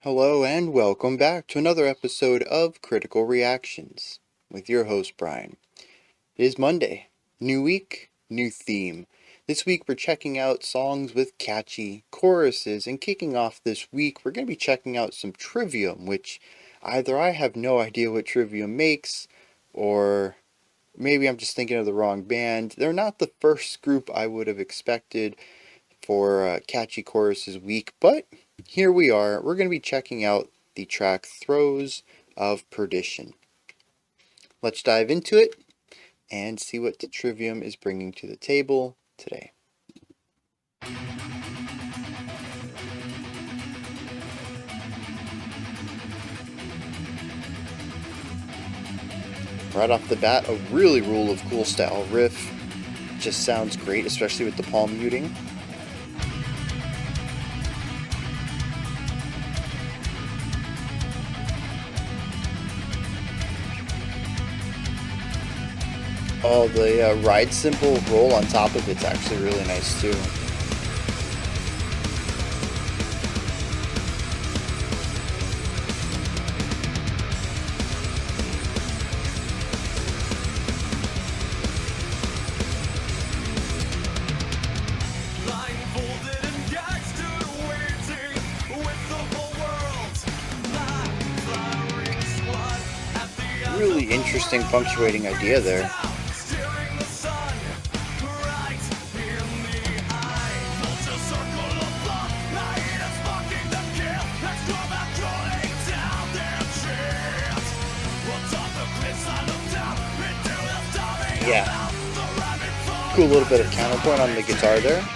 Hello and welcome back to another episode of Critical Reactions with your host Bryan. It is Monday, new week, new theme. This week we're checking out songs with catchy choruses, and kicking off this week we're going to be checking out some Trivium, which either I have no idea what Trivium makes, or maybe I'm just thinking of the wrong band. They're not the first group I would have expected for catchy choruses week, but here we are. We're going to be checking out the track Throes of Perdition. Let's dive into it and see what the Trivium is bringing to the table today. Right off the bat, a really rule of cool style riff. Just sounds great, especially with the palm muting. Oh, the ride cymbal roll on top of it's actually really nice too. Really interesting punctuating idea there. Yeah. Cool little bit of counterpoint on the guitar there.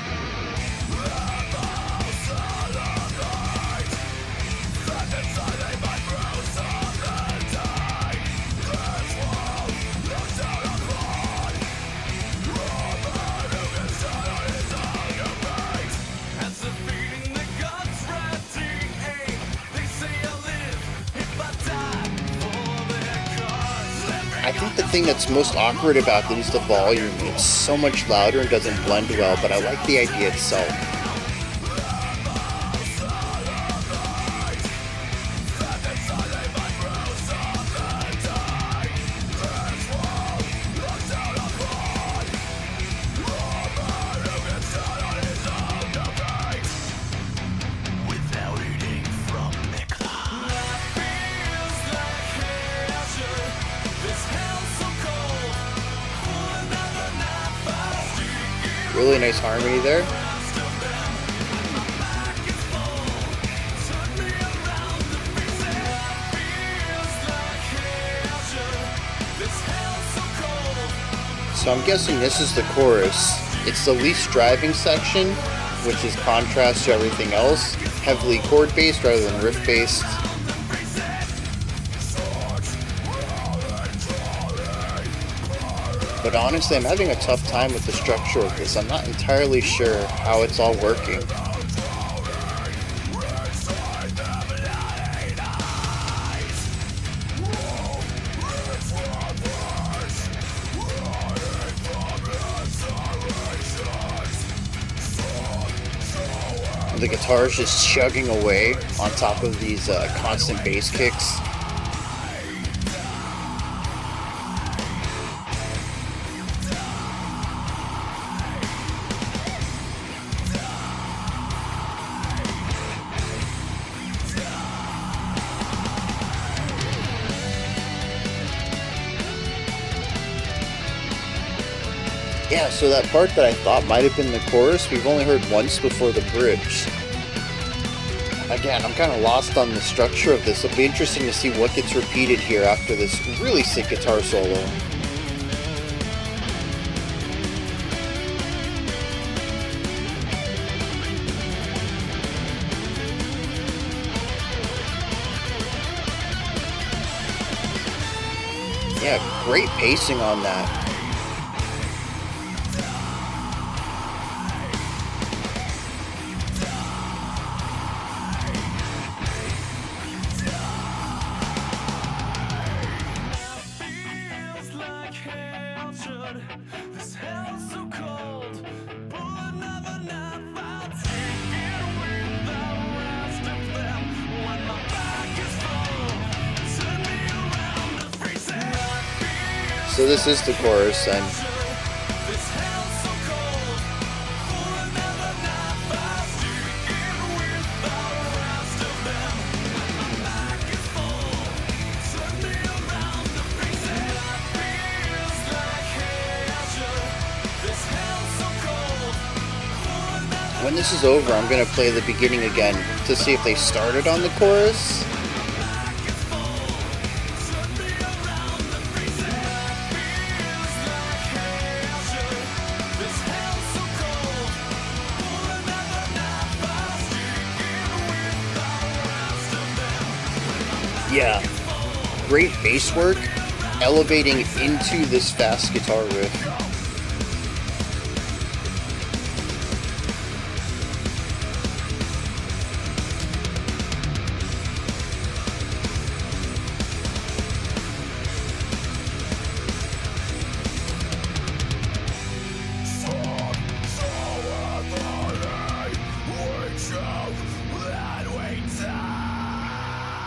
I think the thing that's most awkward about it is the volume. It's so much louder and doesn't blend well, but I like the idea itself. Really nice harmony there. So I'm guessing this is the chorus. It's the least driving section, which is contrast to everything else. Heavily chord based rather than riff based. But honestly, I'm having a tough time with the structure of this. I'm not entirely sure how it's all working. The guitar is just chugging away on top of these constant bass kicks. Yeah, so that part that I thought might have been the chorus, we've only heard once before the bridge. Again, I'm kind of lost on the structure of this. It'll be interesting to see what gets repeated here after this really sick guitar solo. Yeah, great pacing on that. So this is the chorus then. When this is over, I'm going to play the beginning again to see if they started on the chorus. Yeah, great bass work, elevating into this fast guitar riff.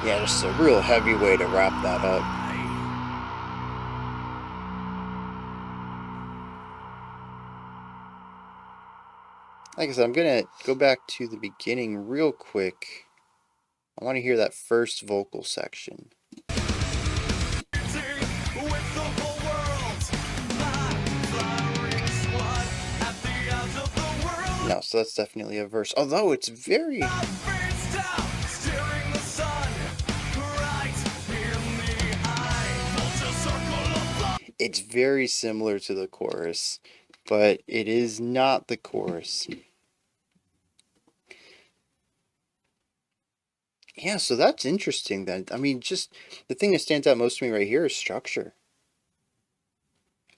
Yeah, just a real heavy way to wrap that up. Like I said, I'm going to go back to the beginning real quick. I want to hear that first vocal section. No, so that's definitely a verse. Although it's very... It's very similar to the chorus, but it is not the chorus. Yeah, so that's interesting then. I mean, just the thing that stands out most to me right here is structure.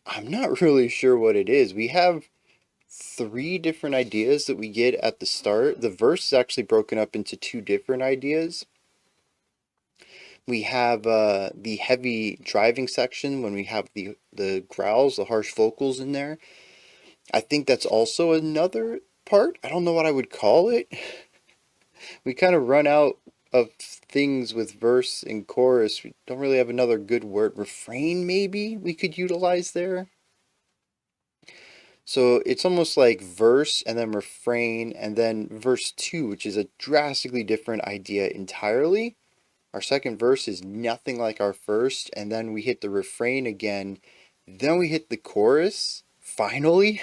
I'm not really sure what it is. We have 3 different ideas that we get at the start. The verse is actually broken up into 2 different ideas. We have the heavy driving section when we have the growls, the harsh vocals in there. I think that's also another part. I don't know what I would call it. We kind of run out of things with verse and chorus. We don't really have another good word. Refrain, maybe, we could utilize there. So it's almost like verse and then refrain and then verse 2, which is a drastically different idea entirely. Our second verse is nothing like our first, and then we hit the refrain again. Then we hit the chorus, finally.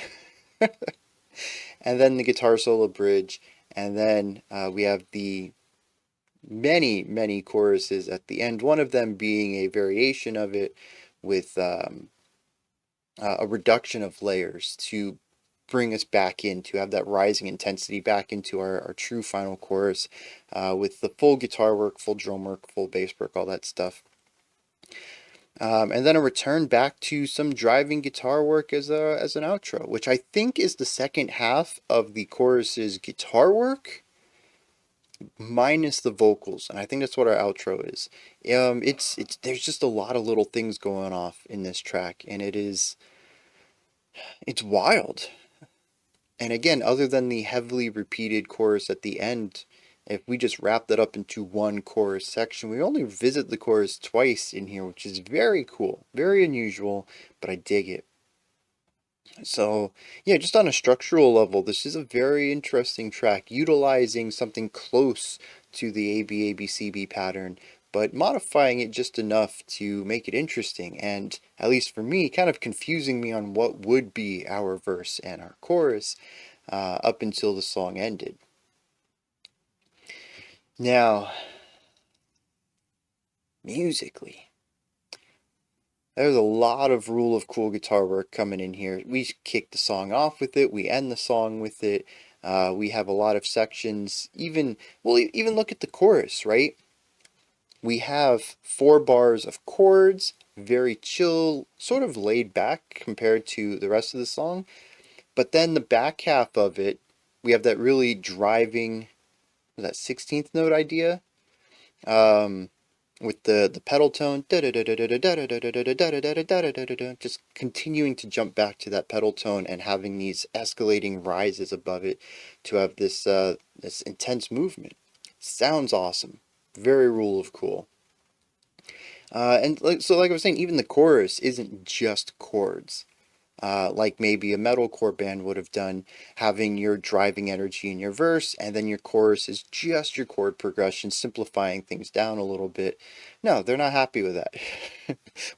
And then the guitar solo bridge. And then we have the many, many choruses at the end. One of them being a variation of it with a reduction of layers to bring us back in, to have that rising intensity back into our true final chorus with the full guitar work, full drum work, full bass work, all that stuff. And then a return back to some driving guitar work as an outro, which I think is the second half of the chorus's guitar work minus the vocals, and I think that's what our outro is. It's there's just a lot of little things going off in this track, and it's wild. And again, other than the heavily repeated chorus at the end, if we just wrap that up into one chorus section, we only visit the chorus twice in here, which is very cool, very unusual, but I dig it. So, yeah, just on a structural level, this is a very interesting track, utilizing something close to the ABABCB pattern, but modifying it just enough to make it interesting, and, at least for me, kind of confusing me on what would be our verse and our chorus up until the song ended. Now, musically, there's a lot of Rule of Cool guitar work coming in here. We kick the song off with it. We end the song with it. We have a lot of sections. Even look at the chorus, right? We have 4 bars of chords, very chill, sort of laid back compared to the rest of the song. But then the back half of it, we have that really driving, that 16th note idea. With the pedal tone, just continuing to jump back to that pedal tone and having these escalating rises above it to have this this intense movement. Sounds awesome. Very Rule of Cool. Like I was saying, even the chorus isn't just chords. Like maybe a metalcore band would have done, having your driving energy in your verse, and then your chorus is just your chord progression, simplifying things down a little bit. No, they're not happy with that.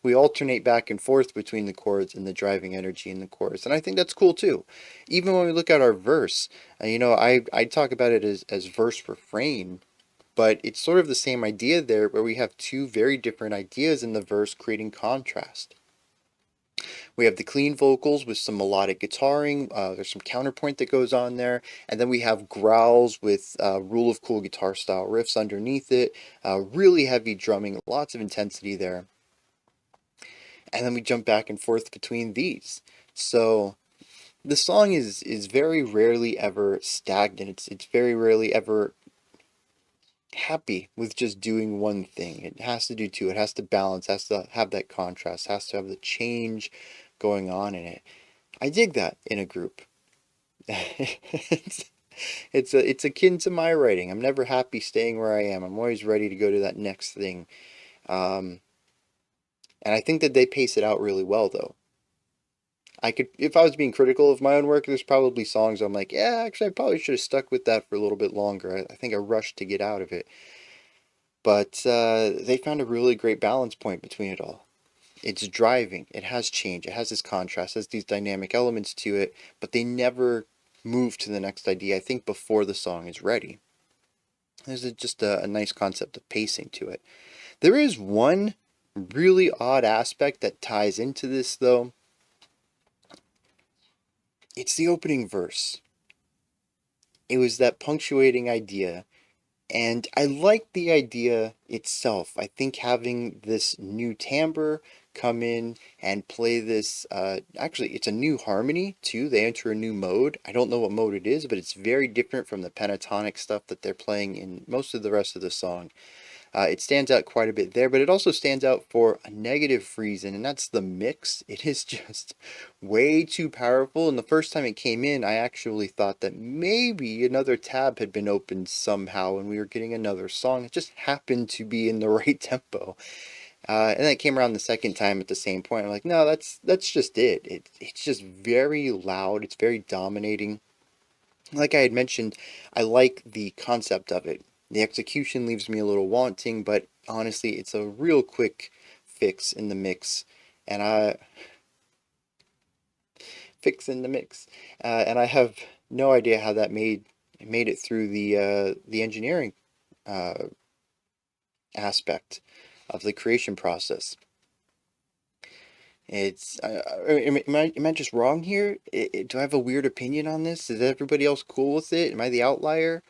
We alternate back and forth between the chords and the driving energy in the chorus, and I think that's cool too. Even when we look at our verse, I talk about it as verse refrain, but it's sort of the same idea there, where we have two very different ideas in the verse creating contrast. We have the clean vocals with some melodic guitaring. There's some counterpoint that goes on there. And then we have growls with Rule of Cool guitar style riffs underneath it. Really heavy drumming, lots of intensity there. And then we jump back and forth between these. So the song is very rarely ever stagnant. It's very rarely ever happy with just doing one thing. It has to do two. It has to balance, has to have that contrast, has to have the change going on in it. I dig that in a group. it's it's akin to my writing. I'm never happy staying where I am. I'm always ready to go to that next thing. Um, and I think that they pace it out really well, though. I could, if I was being critical of my own work, there's probably songs I'm like, yeah, actually, I probably should have stuck with that for a little bit longer. I think I rushed to get out of it. But they found a really great balance point between it all. It's driving, it has change, it has this contrast, it has these dynamic elements to it, but they never move to the next idea, I think, before the song is ready. There's just a nice concept of pacing to it. There is one really odd aspect that ties into this, though. It's the opening verse. It was that punctuating idea. And I like the idea itself. I think having this new timbre come in and play this, actually, it's a new harmony too. They enter a new mode. I don't know what mode it is, but it's very different from the pentatonic stuff that they're playing in most of the rest of the song. It stands out quite a bit there, but it also stands out for a negative reason, and that's the mix. It is just way too powerful, and the first time it came in, I actually thought that maybe another tab had been opened somehow and we were getting another song. It just happened to be in the right tempo. And then it came around the second time at the same point. I'm like, no, that's just it. It's just very loud. It's very dominating. Like I had mentioned, I like the concept of it. The execution leaves me a little wanting, but honestly, it's a real quick fix in the mix, and I fix in the mix, and I have no idea how that made it through the engineering uh, aspect of the creation process. It's am I just wrong here? Do I have a weird opinion on this? Is everybody else cool with it? Am I the outlier?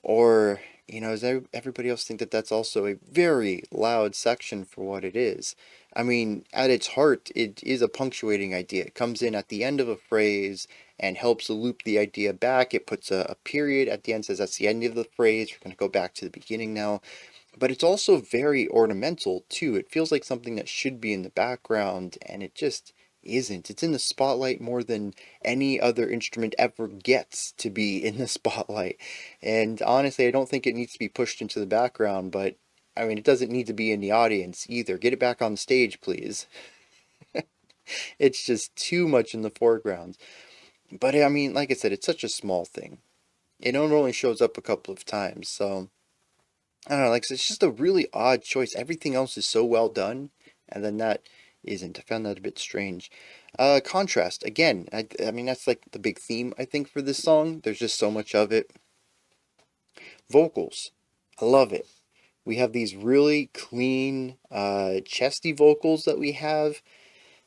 Or, does everybody else think that that's also a very loud section for what it is? I mean, at its heart, it is a punctuating idea. It comes in at the end of a phrase and helps loop the idea back. It puts a period at the end, says that's the end of the phrase. We're going to go back to the beginning now. But it's also very ornamental, too. It feels like something that should be in the background, and it just isn't. It's in the spotlight more than any other instrument ever gets to be in the spotlight. And honestly, I don't think it needs to be pushed into the background, but I mean, it doesn't need to be in the audience either. Get it back on stage, please. It's just too much in the foreground. But I mean, like I said, it's such a small thing. It only shows up a couple of times, so I don't know, like it's just a really odd choice. Everything else is so well done, and then that isn't. I found that a bit strange. Contrast, again, I mean, that's like the big theme, I think, for this song. There's just so much of it. Vocals, I love it. We have these really clean, chesty vocals that we have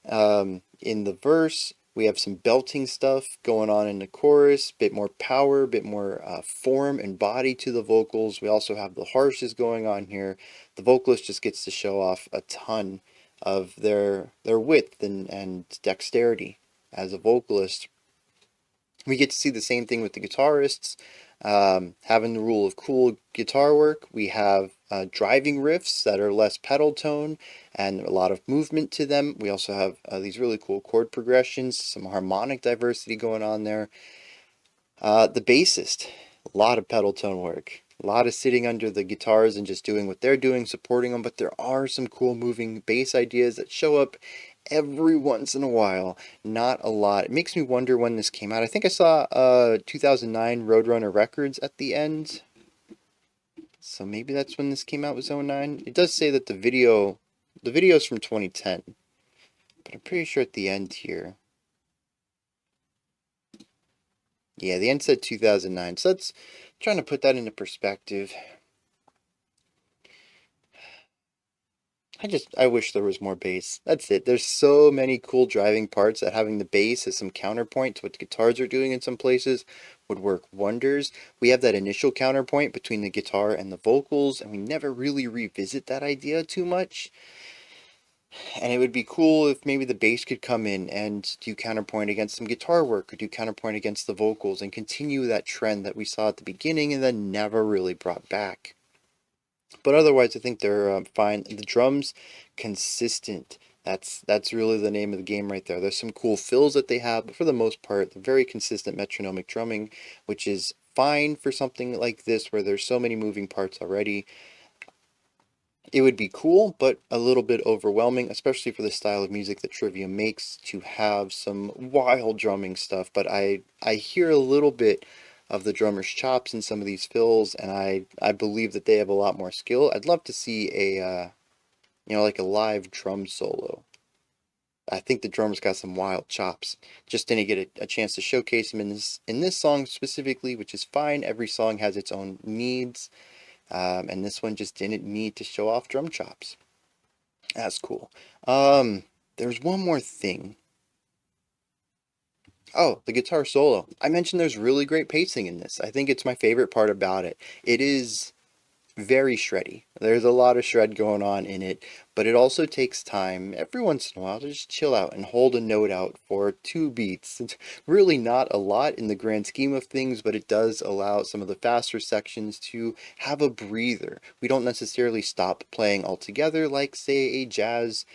in the verse. We have some belting stuff going on in the chorus, bit more power, bit more form and body to the vocals. We also have the harshes going on here. The vocalist just gets to show off a ton of their width and dexterity as a vocalist. We get to see the same thing with the guitarists, having the rule of cool guitar work. We have driving riffs that are less pedal tone and a lot of movement to them. We also have these really cool chord progressions, some harmonic diversity going on there. The bassist, a lot of pedal tone work, A lot of sitting under the guitars and just doing what they're doing, supporting them, but there are some cool moving bass ideas that show up every once in a while. Not a lot. It makes me wonder when this came out. I think I saw 2009 Roadrunner Records at the end. So maybe that's when this came out, was 09. It does say that the video's from 2010, but I'm pretty sure at the end here. Yeah, the end said 2009. So that's trying to put that into perspective. I wish there was more bass. That's it. There's so many cool driving parts that having the bass as some counterpoint to what the guitars are doing in some places would work wonders. We have that initial counterpoint between the guitar and the vocals, and we never really revisit that idea too much. And it would be cool if maybe the bass could come in and do counterpoint against some guitar work, or do counterpoint against the vocals, and continue that trend that we saw at the beginning and then never really brought back. But otherwise, I think they're fine. The drums, consistent. That's really the name of the game right there. There's some cool fills that they have, but for the most part, they're very consistent metronomic drumming, which is fine for something like this where there's so many moving parts already. It would be cool, but a little bit overwhelming, especially for the style of music that Trivium makes, to have some wild drumming stuff. But I hear a little bit of the drummer's chops in some of these fills, and I believe that they have a lot more skill. I'd love to see a like a live drum solo. I think the drummer's got some wild chops. Just didn't get a chance to showcase him in this song specifically, which is fine. Every song has its own needs. And this one just didn't need to show off drum chops. That's cool. There's one more thing. Oh, the guitar solo. I mentioned there's really great pacing in this. I think it's my favorite part about it. It is very shreddy. There's a lot of shred going on in it, but it also takes time every once in a while to just chill out and hold a note out for 2 beats. It's really not a lot in the grand scheme of things, but it does allow some of the faster sections to have a breather. We don't necessarily stop playing altogether like, say, a jazz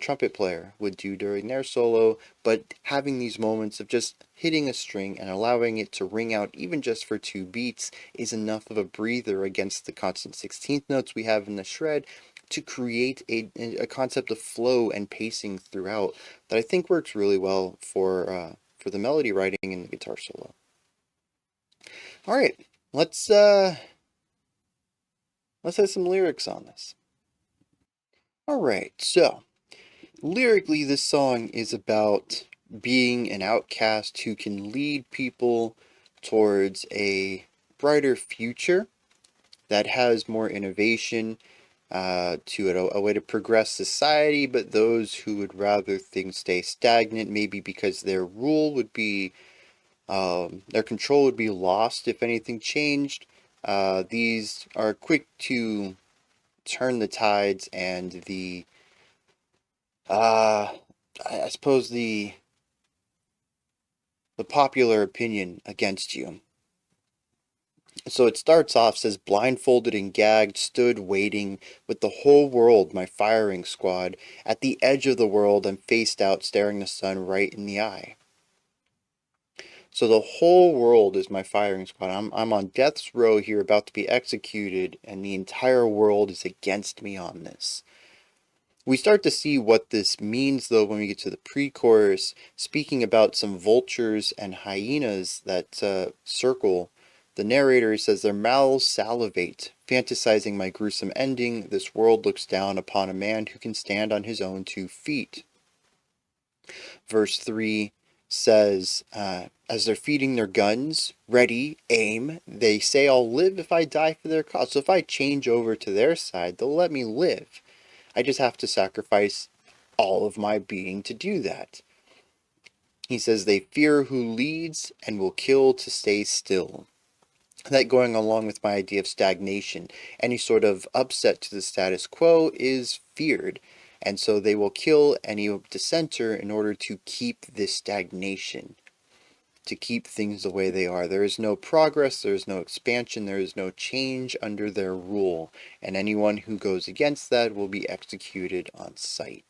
trumpet player would do during their solo, but having these moments of just hitting a string and allowing it to ring out even just for 2 beats is enough of a breather against the constant 16th notes we have in the shred to create a concept of flow and pacing throughout that I think works really well for the melody writing and the guitar solo. All right, let's have some lyrics on this. All right, so lyrically, this song is about being an outcast who can lead people towards a brighter future that has more innovation to it, a way to progress society, but those who would rather things stay stagnant, maybe because their rule would be, their control would be lost if anything changed. These are quick to turn the tides and uh, I suppose the popular opinion against you. So it starts off, says, blindfolded and gagged, stood waiting, with the whole world, my firing squad. At the edge of the world, I'm faced out, staring the sun right in the eye. So the whole world is my firing squad. I'm on death's row here, about to be executed, and the entire world is against me on this. We start to see what this means, though, when we get to the pre-chorus, speaking about some vultures and hyenas that circle. The narrator says, their mouths salivate, fantasizing my gruesome ending. This world looks down upon a man who can stand on his own 2 feet. Verse 3 says, as they're feeding their guns, ready, aim, they say I'll live if I die for their cause. So if I change over to their side, they'll let me live. I just have to sacrifice all of my being to do that. He says they fear who leads and will kill to stay still. That going along with my idea of stagnation. Any sort of upset to the status quo is feared. And so they will kill any dissenter in order to keep this stagnation, to keep things the way they are. There is no progress, there is no expansion, there is no change under their rule, and anyone who goes against that will be executed on sight.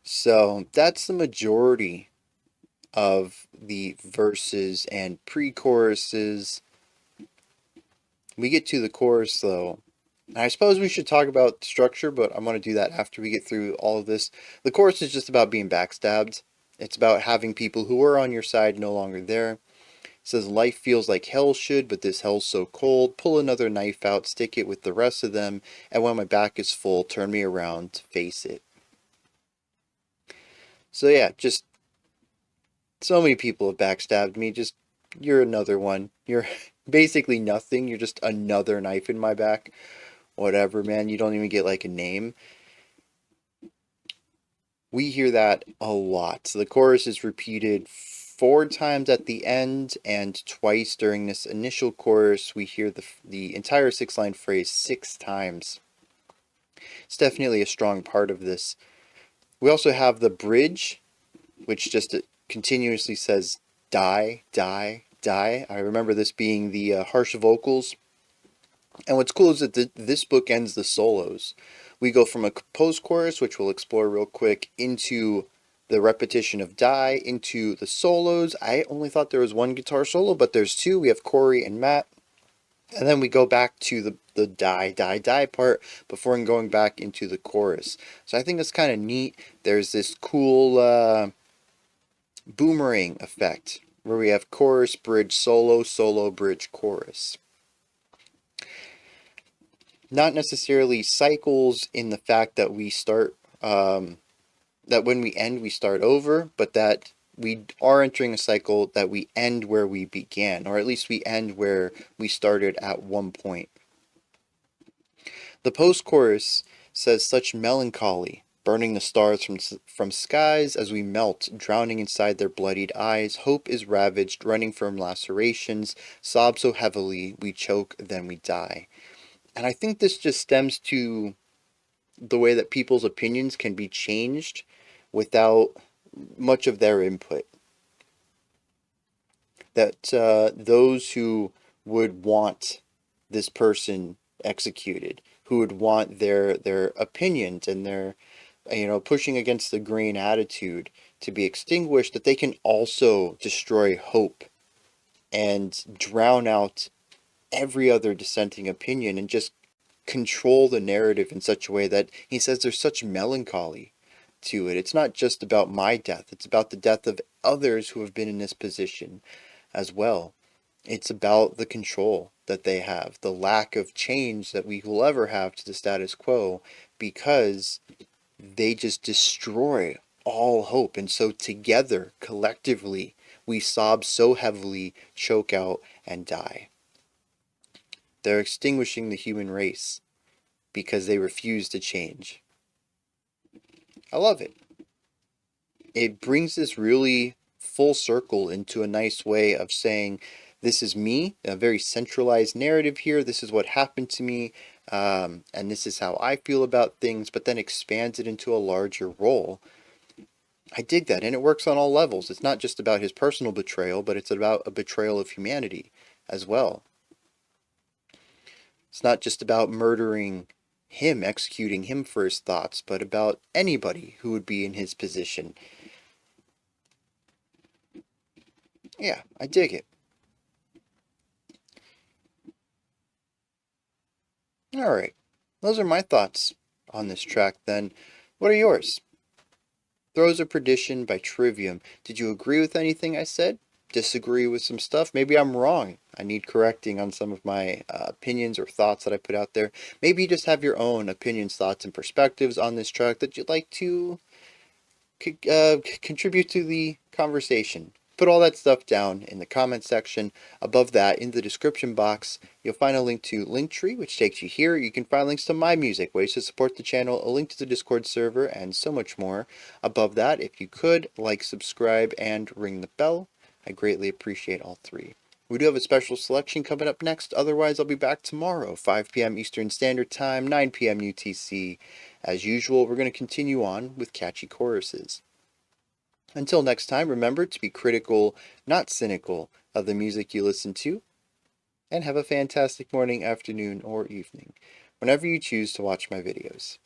So that's the majority of the verses and pre-choruses. We get to the chorus, though. I suppose we should talk about structure, but I'm going to do that after we get through all of this. The chorus is just about being backstabbed. It's about having people who were on your side no longer there. It says, life feels like hell should, but this hell's so cold. Pull another knife out, stick it with the rest of them, and when my back is full, turn me around, face it. So yeah, just so many people have backstabbed me. Just, you're another one. You're basically nothing. You're just another knife in my back. Whatever, man. You don't even get like a name. We hear that a lot. So the chorus is repeated 4 times at the end and twice during this initial chorus. We hear the entire 6-line phrase 6 times. It's definitely a strong part of this. We also have the bridge, which just continuously says die, die, die. I remember this being the harsh vocals. And what's cool is that this book ends the solos. We go from a composed chorus, which we'll explore real quick, into the repetition of die, into the solos. I only thought there was one guitar solo, but there's two. We have Corey and Matt. And then we go back to the die, die, die part before going back into the chorus. So I think that's kind of neat. There's this cool boomerang effect where we have chorus, bridge, solo, solo, bridge, chorus. Not necessarily cycles in the fact that we start, that when we end, we start over, but that we are entering a cycle that we end where we began, or at least we end where we started at one point. The post-chorus says, such melancholy, burning the stars from skies as we melt, drowning inside their bloodied eyes. Hope is ravaged, running from lacerations, sob so heavily, we choke, then we die. And I think this just stems to the way that people's opinions can be changed without much of their input. That those who would want this person executed, who would want their opinions and their, pushing against the grain attitude to be extinguished, that they can also destroy hope and drown out every other dissenting opinion and just control the narrative in such a way that he says there's such melancholy to it. It's not just about my death, it's about the death of others who have been in this position as well. It's about the control that they have, the lack of change that we will ever have to the status quo, because they just destroy all hope. And so together, collectively, we sob so heavily, choke out, and die. They're extinguishing the human race because they refuse to change. I love it. It brings this really full circle into a nice way of saying, this is me, a very centralized narrative here. This is what happened to me, and this is how I feel about things, but then expands it into a larger role. I dig that, and it works on all levels. It's not just about his personal betrayal, but it's about a betrayal of humanity as well. It's not just about murdering him, executing him for his thoughts, but about anybody who would be in his position. Yeah, I dig it. Alright, those are my thoughts on this track then. What are yours? Throes of Perdition by Trivium. Did you agree with anything I said? Disagree with some stuff? Maybe I'm wrong. I need correcting on some of my opinions or thoughts that I put out there. Maybe you just have your own opinions, thoughts, and perspectives on this track that you'd like to contribute to the conversation. Put all that stuff down in the comment section. Above that, in the description box, you'll find a link to Linktree, which takes you here. You can find links to my music, ways to support the channel, a link to the Discord server, and so much more. Above that, if you could, like, subscribe, and ring the bell. I greatly appreciate all three. We do have a special selection coming up next. Otherwise, I'll be back tomorrow, 5 p.m. Eastern Standard Time, 9 p.m. UTC. As usual, we're going to continue on with catchy choruses. Until next time, remember to be critical, not cynical, of the music you listen to, and have a fantastic morning, afternoon, or evening, whenever you choose to watch my videos.